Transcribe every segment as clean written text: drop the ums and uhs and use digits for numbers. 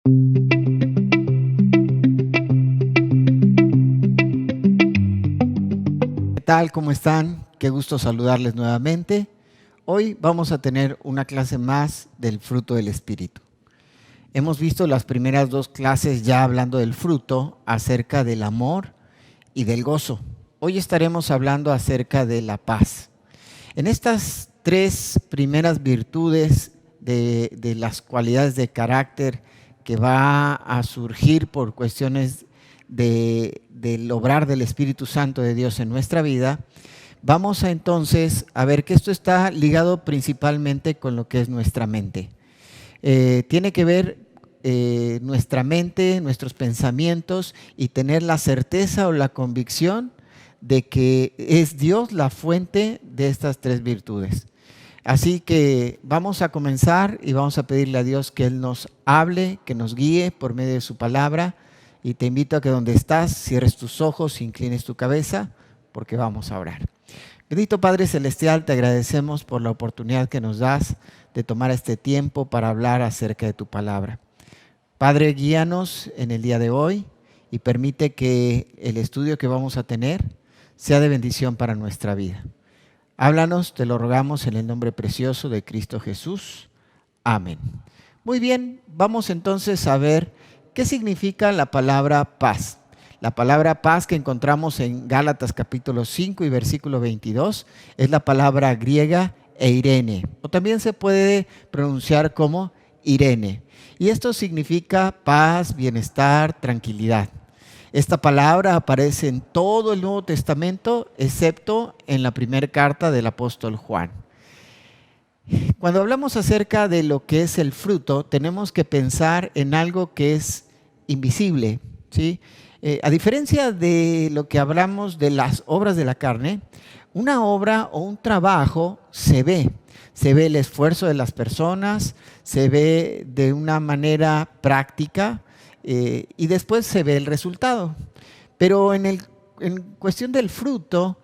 ¿Qué tal? ¿Cómo están? Qué gusto saludarles nuevamente. Hoy vamos a tener una clase más del fruto del Espíritu. Hemos visto las primeras dos clases ya hablando del fruto, acerca del amor y del gozo. Hoy estaremos hablando acerca de la paz. En estas tres primeras virtudes de las cualidades de carácter que va a surgir por cuestiones del obrar del Espíritu Santo de Dios en nuestra vida, vamos a entonces a ver que esto está ligado principalmente con lo que es nuestra mente. Tiene que ver nuestra mente, nuestros pensamientos y tener la certeza o la convicción de que es Dios la fuente de estas tres virtudes. Así que vamos a comenzar y vamos a pedirle a Dios que Él nos hable, que nos guíe por medio de su palabra. Y te invito a que donde estás cierres tus ojos, inclines tu cabeza, porque vamos a orar. Bendito Padre Celestial, te agradecemos por la oportunidad que nos das de tomar este tiempo para hablar acerca de tu palabra. Padre, guíanos en el día de hoy y permite que el estudio que vamos a tener sea de bendición para nuestra vida. Háblanos, te lo rogamos en el nombre precioso de Cristo Jesús. Amén. Muy bien, vamos entonces a ver qué significa la palabra paz. La palabra paz que encontramos en Gálatas capítulo 5 y versículo 22 es la palabra griega eirene, o también se puede pronunciar como Irene. Y esto significa paz, bienestar, tranquilidad. Esta palabra aparece en todo el Nuevo Testamento, excepto en la primera carta del apóstol Juan. Cuando hablamos acerca de lo que es el fruto, tenemos que pensar en algo que es invisible, ¿sí? A diferencia de lo que hablamos de las obras de la carne, una obra o un trabajo se ve el esfuerzo de las personas, se ve de una manera práctica y después se ve el resultado. Pero en cuestión del fruto,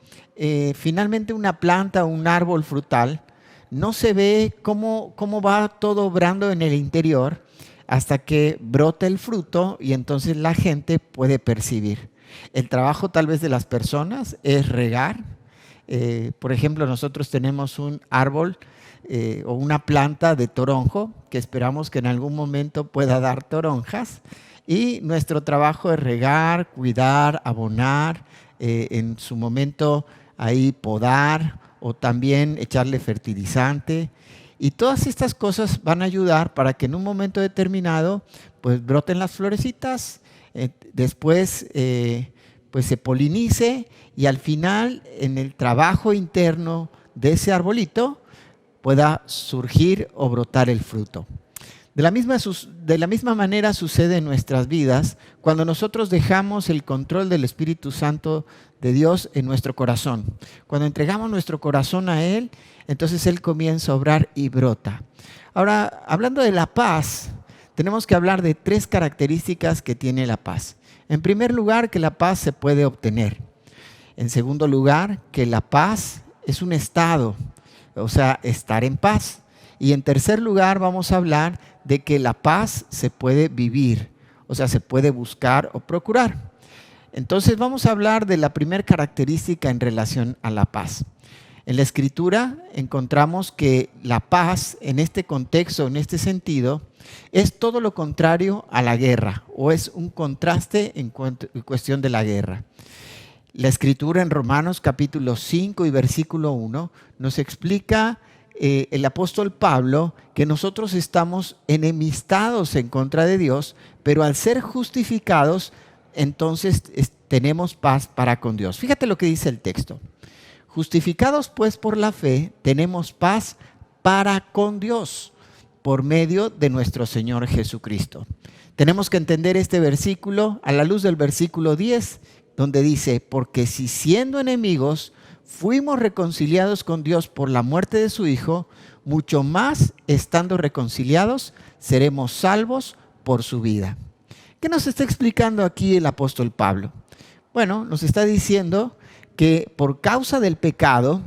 finalmente una planta o un árbol frutal no se ve cómo va todo obrando en el interior hasta que brota el fruto y entonces la gente puede percibir. El trabajo tal vez de las personas es regar. Por ejemplo, nosotros tenemos un árbol o una planta de toronjo que esperamos que en algún momento pueda dar toronjas, y nuestro trabajo es regar, cuidar, abonar, en su momento ahí podar o también echarle fertilizante, y todas estas cosas van a ayudar para que en un momento determinado pues broten las florecitas, después pues se polinice y al final en el trabajo interno de ese arbolito pueda surgir o brotar el fruto. De la misma manera sucede en nuestras vidas cuando nosotros dejamos el control del Espíritu Santo de Dios en nuestro corazón. Cuando entregamos nuestro corazón a Él, entonces Él comienza a obrar y brota. Ahora, hablando de la paz, tenemos que hablar de tres características que tiene la paz. En primer lugar, que la paz se puede obtener. En segundo lugar, que la paz es un estado, o sea, estar en paz. Y en tercer lugar, vamos a hablar de que la paz se puede vivir, o sea, se puede buscar o procurar. Entonces vamos a hablar de la primera característica en relación a la paz. En la Escritura encontramos que la paz, en este contexto, en este sentido, es todo lo contrario a la guerra, o es un contraste en cuestión de la guerra. La Escritura en Romanos capítulo 5 y versículo 1 nos explica el apóstol Pablo que nosotros estamos enemistados en contra de Dios, pero al ser justificados, entonces tenemos paz para con Dios. Fíjate lo que dice el texto. Justificados pues por la fe, tenemos paz para con Dios por medio de nuestro Señor Jesucristo. Tenemos que entender este versículo a la luz del versículo 10, donde dice, porque si siendo enemigos fuimos reconciliados con Dios por la muerte de su Hijo, mucho más estando reconciliados seremos salvos por su vida. ¿Qué nos está explicando aquí el apóstol Pablo? Bueno, nos está diciendo que por causa del pecado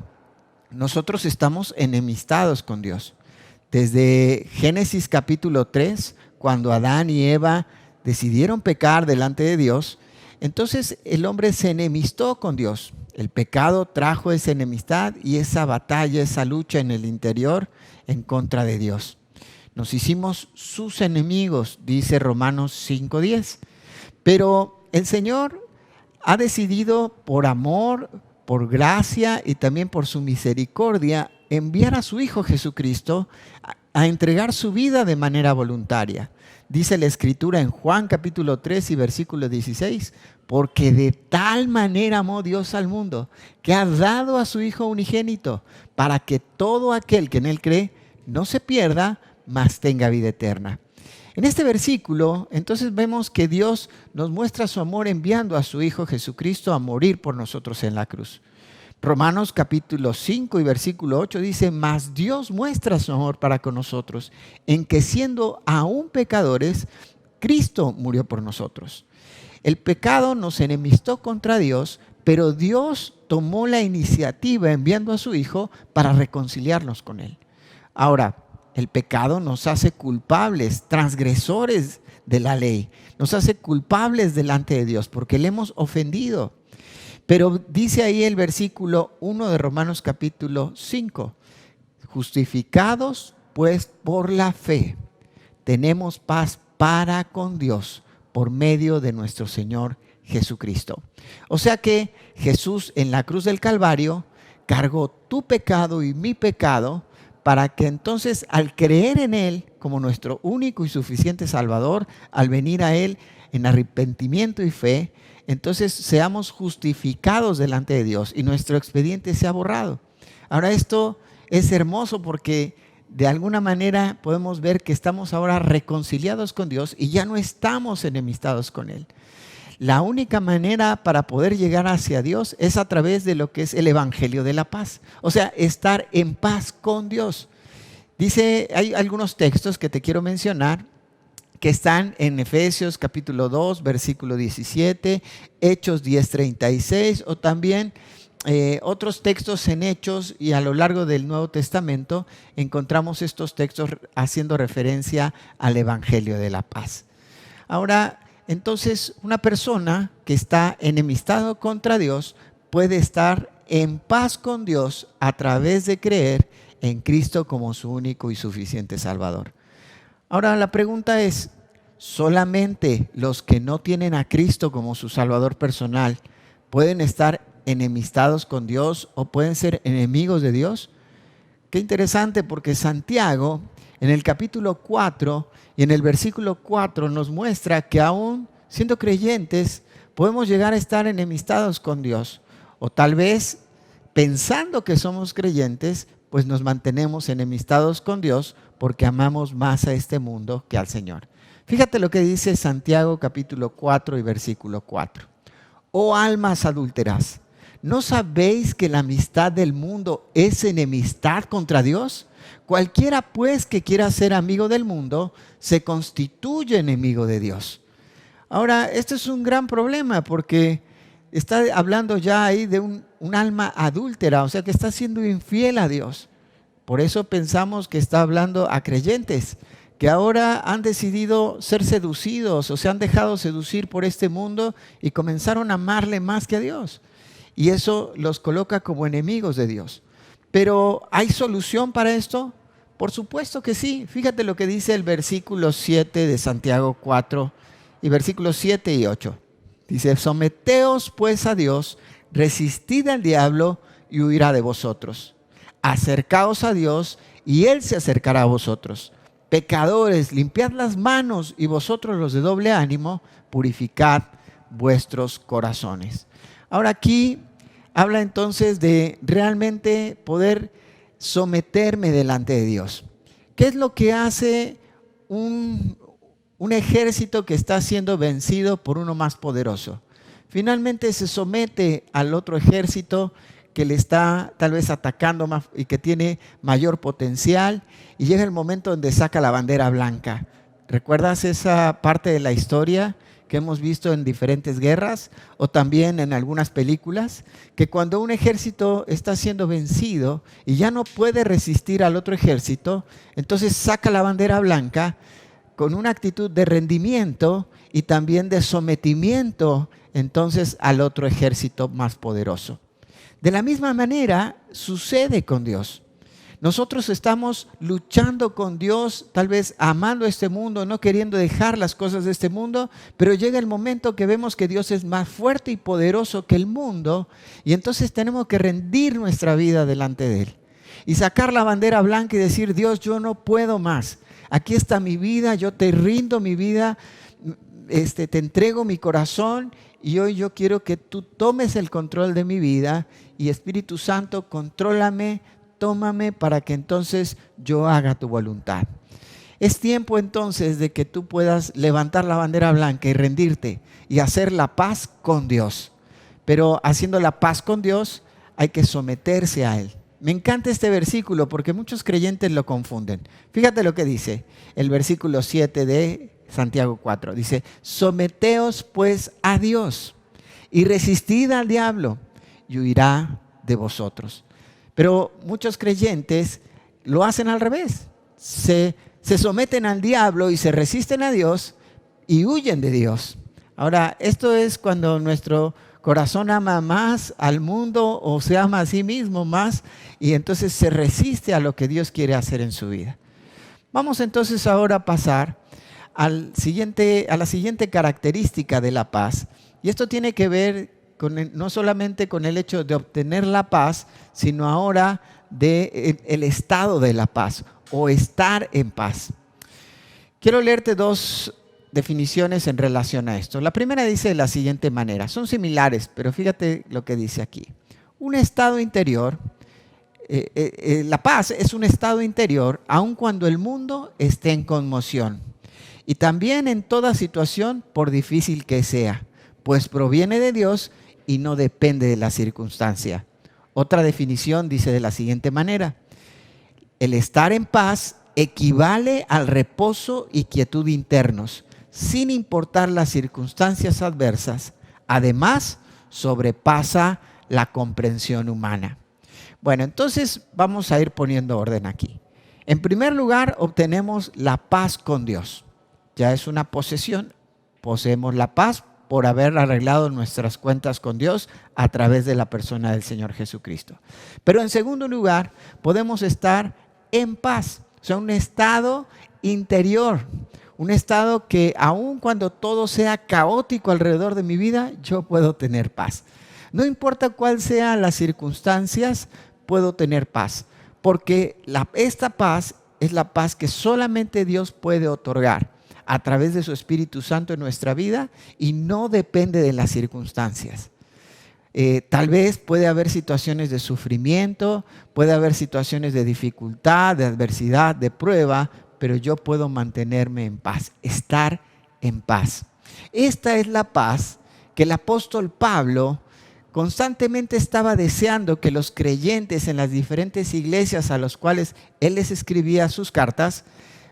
nosotros estamos enemistados con Dios. Desde Génesis capítulo 3, cuando Adán y Eva decidieron pecar delante de Dios, entonces el hombre se enemistó con Dios. El pecado trajo esa enemistad y esa batalla, esa lucha en el interior en contra de Dios. Nos hicimos sus enemigos, dice Romanos 5:10. Pero el Señor ha decidido por amor, por gracia y también por su misericordia enviar a su Hijo Jesucristo a entregar su vida de manera voluntaria. Dice la Escritura en Juan capítulo 3 y versículo 16, porque de tal manera amó Dios al mundo, que ha dado a su Hijo unigénito, para que todo aquel que en Él cree no se pierda, mas tenga vida eterna. En este versículo, entonces vemos que Dios nos muestra su amor enviando a su Hijo Jesucristo a morir por nosotros en la cruz. Romanos capítulo 5 y versículo 8 dice, mas Dios muestra su amor para con nosotros, en que siendo aún pecadores, Cristo murió por nosotros. El pecado nos enemistó contra Dios, pero Dios tomó la iniciativa enviando a su Hijo para reconciliarnos con Él. Ahora, el pecado nos hace culpables, transgresores de la ley, nos hace culpables delante de Dios porque le hemos ofendido. Pero dice ahí el versículo 1 de Romanos capítulo 5, justificados pues por la fe, tenemos paz para con Dios por medio de nuestro Señor Jesucristo. O sea que Jesús en la cruz del Calvario cargó tu pecado y mi pecado para que entonces al creer en Él como nuestro único y suficiente Salvador, al venir a Él en arrepentimiento y fe, entonces seamos justificados delante de Dios y nuestro expediente sea borrado. Ahora esto es hermoso porque de alguna manera podemos ver que estamos ahora reconciliados con Dios y ya no estamos enemistados con Él. La única manera para poder llegar hacia Dios es a través de lo que es el Evangelio de la paz. O sea, estar en paz con Dios. Dice, hay algunos textos que te quiero mencionar que están en Efesios capítulo 2, versículo 17, Hechos 10:36 o también otros textos en Hechos y a lo largo del Nuevo Testamento encontramos estos textos haciendo referencia al Evangelio de la paz. Ahora, entonces, una persona que está enemistado contra Dios puede estar en paz con Dios a través de creer en Cristo como su único y suficiente Salvador. Ahora, la pregunta es, ¿solamente los que no tienen a Cristo como su Salvador personal pueden estar enemistados con Dios o pueden ser enemigos de Dios? Qué interesante, porque Santiago en el capítulo 4 y en el versículo 4 nos muestra que aún siendo creyentes podemos llegar a estar enemistados con Dios. O tal vez pensando que somos creyentes, pues nos mantenemos enemistados con Dios porque amamos más a este mundo que al Señor. Fíjate lo que dice Santiago capítulo 4 y versículo 4. Oh almas adúlteras, ¿no sabéis que la amistad del mundo es enemistad contra Dios? Cualquiera pues que quiera ser amigo del mundo se constituye enemigo de Dios. Ahora, esto es un gran problema porque está hablando ya ahí de un alma adúltera, o sea que está siendo infiel a Dios. Por eso pensamos que está hablando a creyentes que ahora han decidido ser seducidos o se han dejado seducir por este mundo y comenzaron a amarle más que a Dios. Y eso los coloca como enemigos de Dios. Pero ¿hay solución para esto? Por supuesto que sí. Fíjate lo que dice el versículo 7 de Santiago 4 y versículos 7 y 8. Dice, someteos pues a Dios, resistid al diablo y huirá de vosotros. Acercaos a Dios y Él se acercará a vosotros. Pecadores, limpiad las manos y vosotros los de doble ánimo, purificad vuestros corazones. Ahora aquí habla entonces de realmente poder someterme delante de Dios. ¿Qué es lo que hace un ejército que está siendo vencido por uno más poderoso? Finalmente se somete al otro ejército que le está tal vez atacando más y que tiene mayor potencial, y llega el momento donde saca la bandera blanca. ¿Recuerdas esa parte de la historia que hemos visto en diferentes guerras o también en algunas películas? Que cuando un ejército está siendo vencido y ya no puede resistir al otro ejército, entonces saca la bandera blanca con una actitud de rendimiento y también de sometimiento entonces al otro ejército más poderoso. De la misma manera sucede con Dios. Nosotros estamos luchando con Dios, tal vez amando este mundo, no queriendo dejar las cosas de este mundo, pero llega el momento que vemos que Dios es más fuerte y poderoso que el mundo y entonces tenemos que rendir nuestra vida delante de Él y sacar la bandera blanca y decir: Dios, yo no puedo más. Aquí está mi vida, yo te rindo mi vida, te entrego mi corazón y hoy yo quiero que tú tomes el control de mi vida y Espíritu Santo, contrólame, tómame para que entonces yo haga tu voluntad. Es tiempo entonces de que tú puedas levantar la bandera blanca y rendirte y hacer la paz con Dios. Pero haciendo la paz con Dios hay que someterse a Él. Me encanta este versículo porque muchos creyentes lo confunden. Fíjate lo que dice el versículo 7 de Santiago 4. Dice: someteos pues a Dios y resistid al diablo y huirá de vosotros. Pero muchos creyentes lo hacen al revés. Se someten al diablo y se resisten a Dios y huyen de Dios. Ahora, esto es cuando nuestro corazón ama más al mundo o se ama a sí mismo más y entonces se resiste a lo que Dios quiere hacer en su vida. Vamos entonces ahora a pasar a la siguiente característica de la paz. Y esto tiene que ver no solamente con el hecho de obtener la paz, sino ahora del estado de la paz o estar en paz. Quiero leerte dos definiciones en relación a esto. La primera dice de la siguiente manera, son similares, pero fíjate lo que dice aquí. Un estado interior, la paz es un estado interior aun cuando el mundo esté en conmoción y también en toda situación por difícil que sea, pues proviene de Dios y no depende de la circunstancia. Otra definición dice de la siguiente manera, el estar en paz equivale al reposo y quietud internos, sin importar las circunstancias adversas. Además, sobrepasa la comprensión humana. Bueno, entonces vamos a ir poniendo orden aquí. En primer lugar, obtenemos la paz con Dios. Ya es una posesión. Poseemos la paz por haber arreglado nuestras cuentas con Dios a través de la persona del Señor Jesucristo. Pero en segundo lugar, podemos estar en paz. O sea, un estado interior. Un estado que aun cuando todo sea caótico alrededor de mi vida, yo puedo tener paz. No importa cuál sean las circunstancias, puedo tener paz. Porque esta paz es la paz que solamente Dios puede otorgar a través de su Espíritu Santo en nuestra vida y no depende de las circunstancias. Tal vez puede haber situaciones de sufrimiento, puede haber situaciones de dificultad, de adversidad, de prueba, pero yo puedo mantenerme en paz, estar en paz. Esta es la paz que el apóstol Pablo constantemente estaba deseando que los creyentes en las diferentes iglesias a las cuales él les escribía sus cartas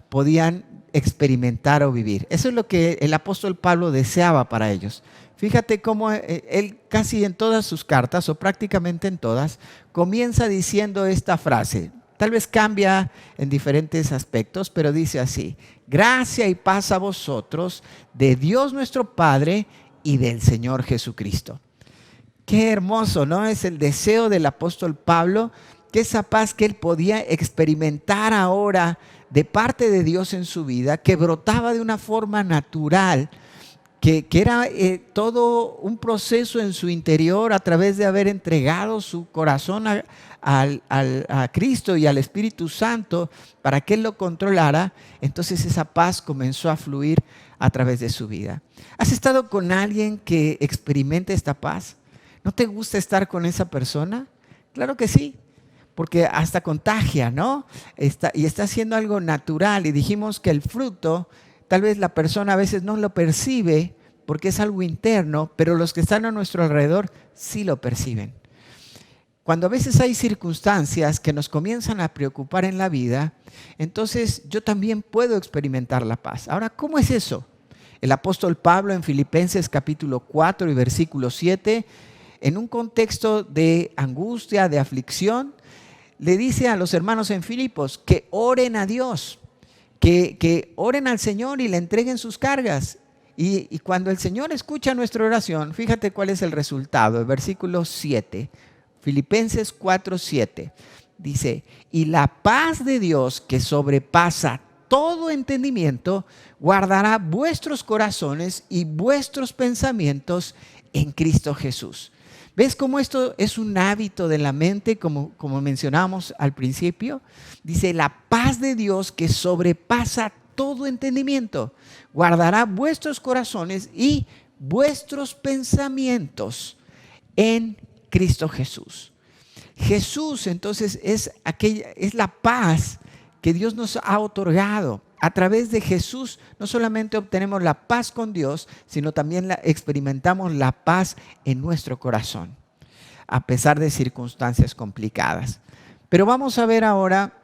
podían experimentar o vivir. Eso es lo que el apóstol Pablo deseaba para ellos. Fíjate cómo él casi en todas sus cartas, o prácticamente en todas, comienza diciendo esta frase. Tal vez cambia en diferentes aspectos, pero dice así: gracia y paz a vosotros, de Dios nuestro Padre y del Señor Jesucristo. Qué hermoso, ¿no? Es el deseo del apóstol Pablo, que esa paz que él podía experimentar ahora de parte de Dios en su vida, que brotaba de una forma natural, que era todo un proceso en su interior a través de haber entregado su corazón a Cristo y al Espíritu Santo para que Él lo controlara. Entonces esa paz comenzó a fluir a través de su vida. ¿Has estado con alguien que experimente esta paz? ¿No te gusta estar con esa persona? Claro que sí, porque hasta contagia, ¿no? Y está haciendo algo natural. Y dijimos que el fruto, tal vez la persona a veces no lo percibe porque es algo interno, pero los que están a nuestro alrededor sí lo perciben. Cuando a veces hay circunstancias que nos comienzan a preocupar en la vida, entonces yo también puedo experimentar la paz. Ahora, ¿cómo es eso? El apóstol Pablo en Filipenses capítulo 4 y versículo 7, en un contexto de angustia, de aflicción, le dice a los hermanos en Filipos que oren a Dios, que oren al Señor y le entreguen sus cargas. Y cuando el Señor escucha nuestra oración, fíjate cuál es el resultado. El versículo 7, Filipenses 4:7, dice: y la paz de Dios, que sobrepasa todo entendimiento, guardará vuestros corazones y vuestros pensamientos en Cristo Jesús. ¿Ves cómo esto es un hábito de la mente, como mencionamos al principio? Dice: la paz de Dios, que sobrepasa todo entendimiento, guardará vuestros corazones y vuestros pensamientos en Cristo Jesús. Jesús entonces es la paz que Dios nos ha otorgado. A través de Jesús no solamente obtenemos la paz con Dios, sino también experimentamos la paz en nuestro corazón, a pesar de circunstancias complicadas. Pero vamos a ver ahora,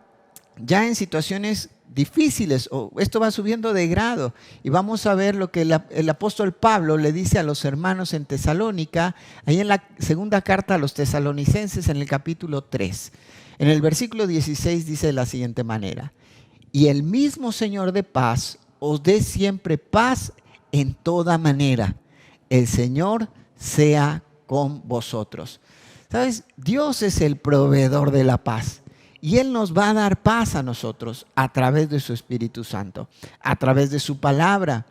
ya en situaciones difíciles, esto va subiendo de grado, y vamos a ver lo que el apóstol Pablo le dice a los hermanos en Tesalónica, ahí en la segunda carta a los tesalonicenses, en el capítulo 3. En el versículo 16 dice de la siguiente manera: y el mismo Señor de paz os dé siempre paz en toda manera. El Señor sea con vosotros. ¿Sabes? Dios es el proveedor de la paz. Y Él nos va a dar paz a nosotros a través de su Espíritu Santo, a través de su palabra,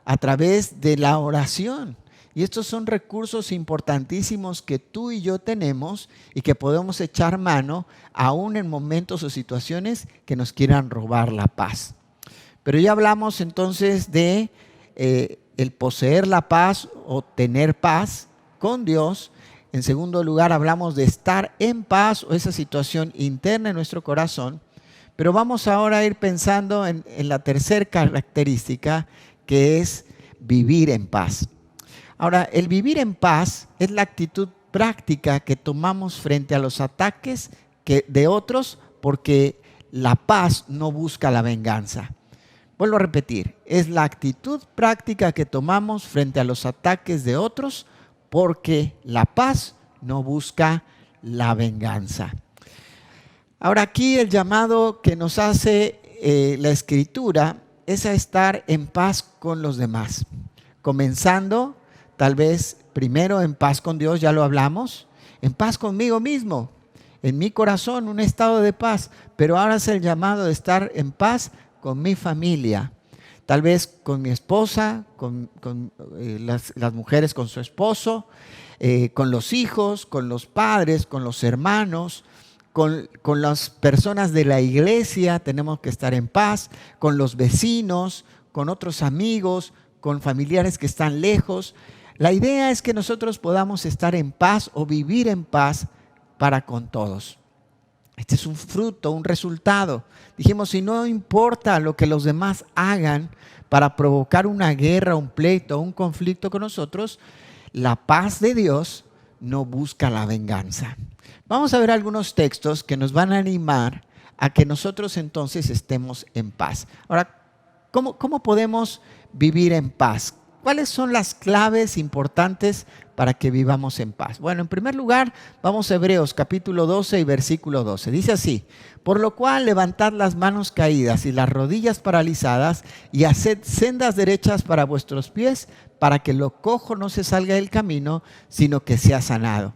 a través de la oración. Y estos son recursos importantísimos que tú y yo tenemos y que podemos echar mano aún en momentos o situaciones que nos quieran robar la paz. Pero ya hablamos entonces de el poseer la paz o tener paz con Dios. En segundo lugar, hablamos de estar en paz o esa situación interna en nuestro corazón. Pero vamos ahora a ir pensando en la tercera característica, que es vivir en paz. Ahora, el vivir en paz es la actitud práctica que tomamos frente a los ataques de otros, porque la paz no busca la venganza. Vuelvo a repetir, es la actitud práctica que tomamos frente a los ataques de otros, porque la paz no busca la venganza. Ahora, aquí el llamado que nos hace la Escritura es a estar en paz con los demás, comenzando tal vez primero en paz con Dios, ya lo hablamos, en paz conmigo mismo, en mi corazón, un estado de paz, pero ahora es el llamado de estar en paz con mi familia. Tal vez con mi esposa, con las mujeres con su esposo, con los hijos, con los padres, con los hermanos, con las personas de la iglesia tenemos que estar en paz, con los vecinos, con otros amigos, con familiares que están lejos. La idea es que nosotros podamos estar en paz o vivir en paz para con todos. Este es un fruto, un resultado. Dijimos, si no importa lo que los demás hagan para provocar una guerra, un pleito, un conflicto con nosotros, la paz de Dios no busca la venganza. Vamos a ver algunos textos que nos van a animar a que nosotros entonces estemos en paz. Ahora, ¿cómo podemos vivir en paz? ¿Cuáles son las claves importantes para que vivamos en paz? Bueno, en primer lugar, vamos a Hebreos capítulo 12 y versículo 12. Dice así: por lo cual levantad las manos caídas y las rodillas paralizadas y haced sendas derechas para vuestros pies, para que lo cojo no se salga del camino, sino que sea sanado.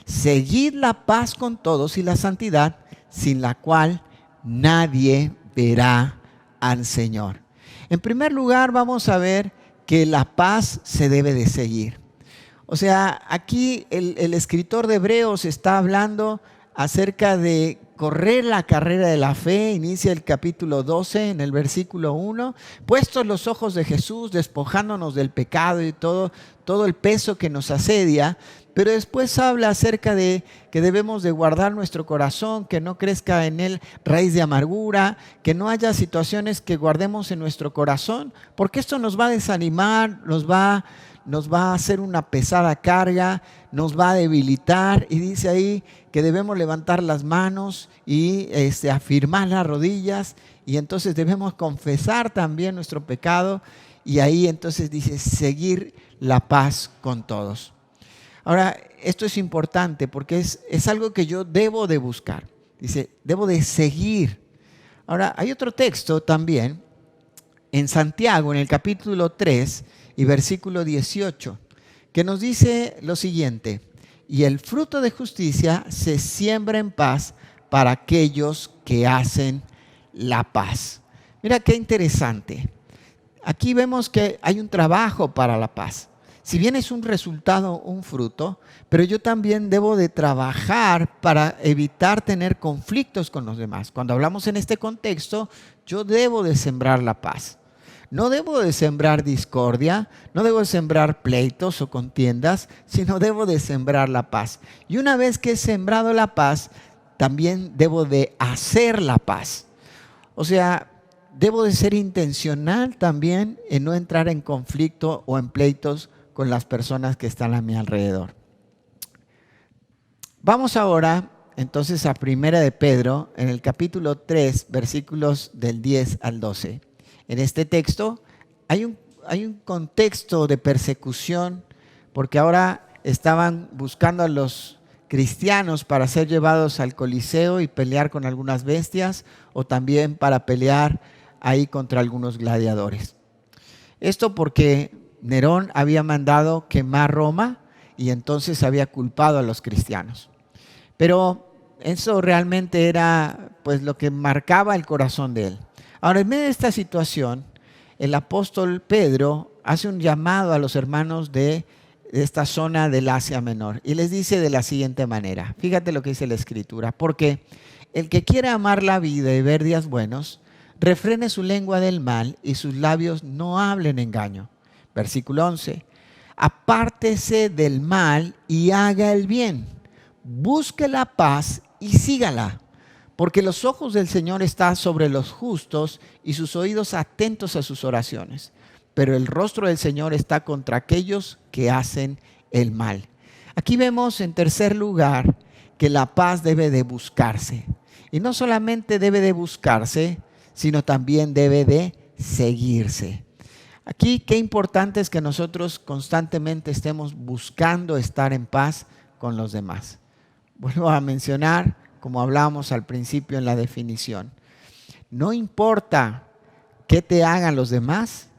Seguid la paz con todos y la santidad, sin la cual nadie verá al Señor. En primer lugar, vamos a ver que la paz se debe de seguir. O sea, aquí el escritor de Hebreos está hablando acerca de correr la carrera de la fe. Inicia el capítulo 12 en el versículo 1. Puestos los ojos de Jesús, despojándonos del pecado y todo el peso que nos asedia. Pero después habla acerca de que debemos de guardar nuestro corazón, que no crezca en él raíz de amargura, que no haya situaciones que guardemos en nuestro corazón, porque esto nos va a desanimar, nos va a hacer una pesada carga, nos va a debilitar. Y dice ahí que debemos levantar las manos y afirmar las rodillas, y entonces debemos confesar también nuestro pecado, y ahí entonces dice seguir la paz con todos. Ahora, esto es importante porque es algo que yo debo de buscar. Dice, debo de seguir. Ahora, hay otro texto también en Santiago, en el capítulo 3 y versículo 18, que nos dice lo siguiente: y el fruto de justicia se siembra en paz para aquellos que hacen la paz. Mira qué interesante. Aquí vemos que hay un trabajo para la paz. Si bien es un resultado, un fruto, pero yo también debo de trabajar para evitar tener conflictos con los demás. Cuando hablamos en este contexto, yo debo de sembrar la paz. No debo de sembrar discordia, no debo de sembrar pleitos o contiendas, sino debo de sembrar la paz. Y una vez que he sembrado la paz, también debo de hacer la paz. O sea, debo de ser intencional también en no entrar en conflicto o en pleitos con las personas que están a mi alrededor. Vamos ahora entonces a Primera de Pedro, en el capítulo 3, versículos del 10 al 12. En este texto hay un contexto de persecución, porque ahora estaban buscando a los cristianos para ser llevados al Coliseo y pelear con algunas bestias, o también para pelear ahí contra algunos gladiadores. Esto porque Nerón había mandado quemar Roma y entonces había culpado a los cristianos. Pero eso realmente era pues lo que marcaba el corazón de él. Ahora, en medio de esta situación, el apóstol Pedro hace un llamado a los hermanos de esta zona del Asia Menor y les dice de la siguiente manera. Fíjate lo que dice la Escritura: porque el que quiera amar la vida y ver días buenos, refrene su lengua del mal y sus labios no hablen engaño. Versículo 11. Apártese del mal y haga el bien. Busque la paz y sígala. Porque los ojos del Señor están sobre los justos y sus oídos atentos a sus oraciones. Pero el rostro del Señor está contra aquellos que hacen el mal. Aquí vemos en tercer lugar que la paz debe de buscarse. Y no solamente debe de buscarse, sino también debe de seguirse. Aquí qué importante es que nosotros constantemente estemos buscando estar en paz con los demás. Vuelvo a mencionar, como hablábamos al principio en la definición, no importa qué te hagan los demás,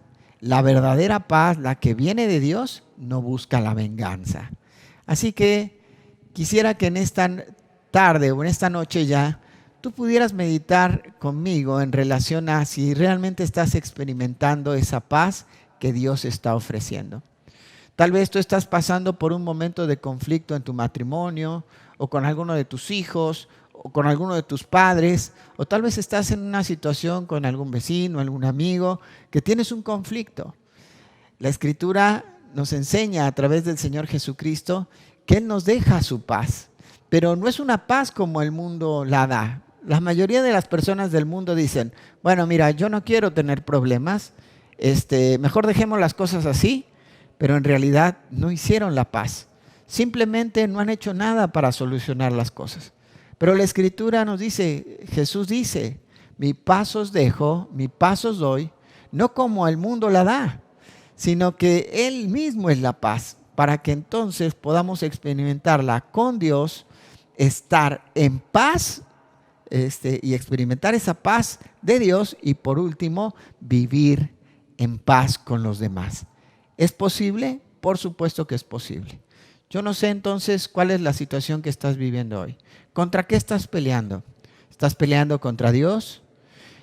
la verdadera paz, la que viene de Dios, no busca la venganza. Así que quisiera que en esta tarde o en esta noche ya tú pudieras meditar conmigo en relación a si realmente estás experimentando esa paz que Dios está ofreciendo. Tal vez tú estás pasando por un momento de conflicto en tu matrimonio, o con alguno de tus hijos, o con alguno de tus padres, o tal vez estás en una situación con algún vecino, algún amigo, que tienes un conflicto. La Escritura nos enseña a través del Señor Jesucristo que Él nos deja su paz, pero no es una paz como el mundo la da. La mayoría de las personas del mundo dicen: bueno, mira, yo no quiero tener problemas, mejor dejemos las cosas así, pero en realidad no hicieron la paz. Simplemente no han hecho nada para solucionar las cosas. Pero la Escritura nos dice, Jesús dice: mi paz os dejo, mi paz os doy, no como el mundo la da, sino que Él mismo es la paz, para que entonces podamos experimentarla con Dios, estar en paz y experimentar esa paz de Dios, y por último, vivir en paz con los demás. ¿Es posible? Por supuesto que es posible. Yo no sé entonces cuál es la situación que estás viviendo hoy. ¿Contra qué estás peleando? ¿Estás peleando contra Dios?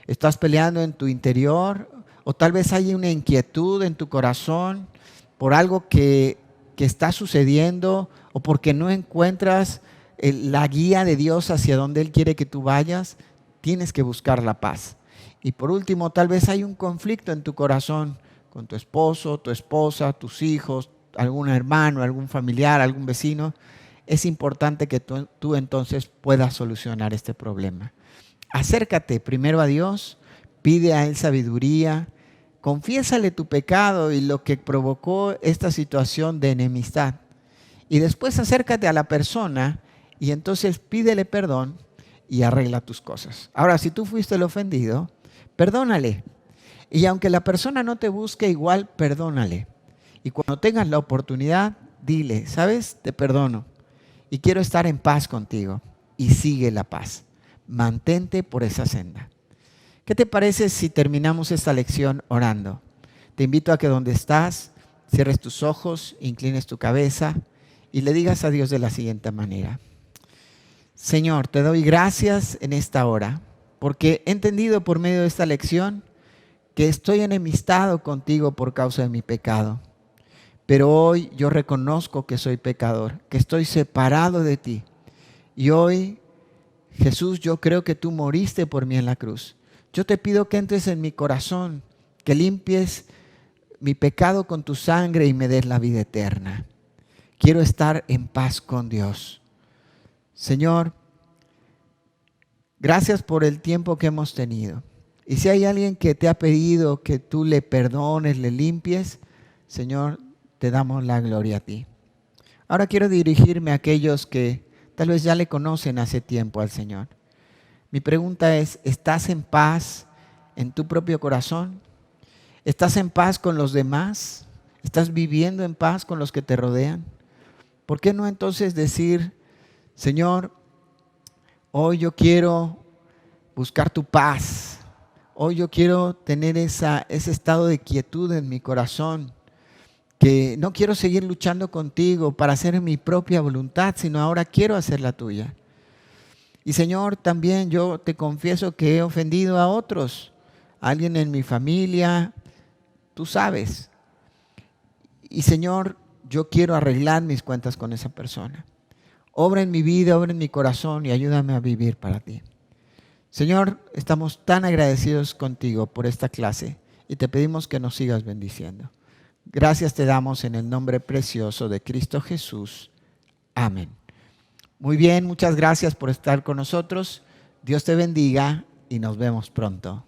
¿Estás peleando en tu interior? ¿O tal vez hay una inquietud en tu corazón por algo que está sucediendo, o porque no encuentras la guía de Dios hacia donde Él quiere que tú vayas? Tienes que buscar la paz. Y por último, tal vez hay un conflicto en tu corazón con tu esposo, tu esposa, tus hijos, algún hermano, algún familiar, algún vecino. Es importante que tú entonces puedas solucionar este problema. Acércate primero a Dios, pide a Él sabiduría, confiésale tu pecado y lo que provocó esta situación de enemistad. Y después acércate a la persona y entonces pídele perdón y arregla tus cosas. Ahora, si tú fuiste el ofendido, perdónale. Y aunque la persona no te busque, igual perdónale. Y cuando tengas la oportunidad, dile: ¿sabes? Te perdono y quiero estar en paz contigo. Y sigue la paz. Mantente por esa senda. ¿Qué te parece si terminamos esta lección orando? Te invito a que donde estás, cierres tus ojos, inclines tu cabeza y le digas a Dios de la siguiente manera. Señor, te doy gracias en esta hora, porque he entendido por medio de esta lección que estoy enemistado contigo por causa de mi pecado. Pero hoy yo reconozco que soy pecador, que estoy separado de ti. Y hoy, Jesús, yo creo que tú moriste por mí en la cruz. Yo te pido que entres en mi corazón, que limpies mi pecado con tu sangre y me des la vida eterna. Quiero estar en paz con Dios. Señor, gracias por el tiempo que hemos tenido. Y si hay alguien que te ha pedido que tú le perdones, le limpies, Señor, te damos la gloria a ti. Ahora quiero dirigirme a aquellos que tal vez ya le conocen hace tiempo al Señor. Mi pregunta es, ¿estás en paz en tu propio corazón? ¿Estás en paz con los demás? ¿Estás viviendo en paz con los que te rodean? ¿Por qué no entonces decir, Señor, hoy yo quiero buscar tu paz? Hoy yo quiero tener ese estado de quietud en mi corazón, que no quiero seguir luchando contigo para hacer mi propia voluntad, sino ahora quiero hacer la tuya. Y Señor, también yo te confieso que he ofendido a otros, a alguien en mi familia, tú sabes. Y Señor, yo quiero arreglar mis cuentas con esa persona. Obra en mi vida, obra en mi corazón y ayúdame a vivir para ti. Señor, estamos tan agradecidos contigo por esta clase y te pedimos que nos sigas bendiciendo. Gracias te damos en el nombre precioso de Cristo Jesús. Amén. Muy bien, muchas gracias por estar con nosotros. Dios te bendiga y nos vemos pronto.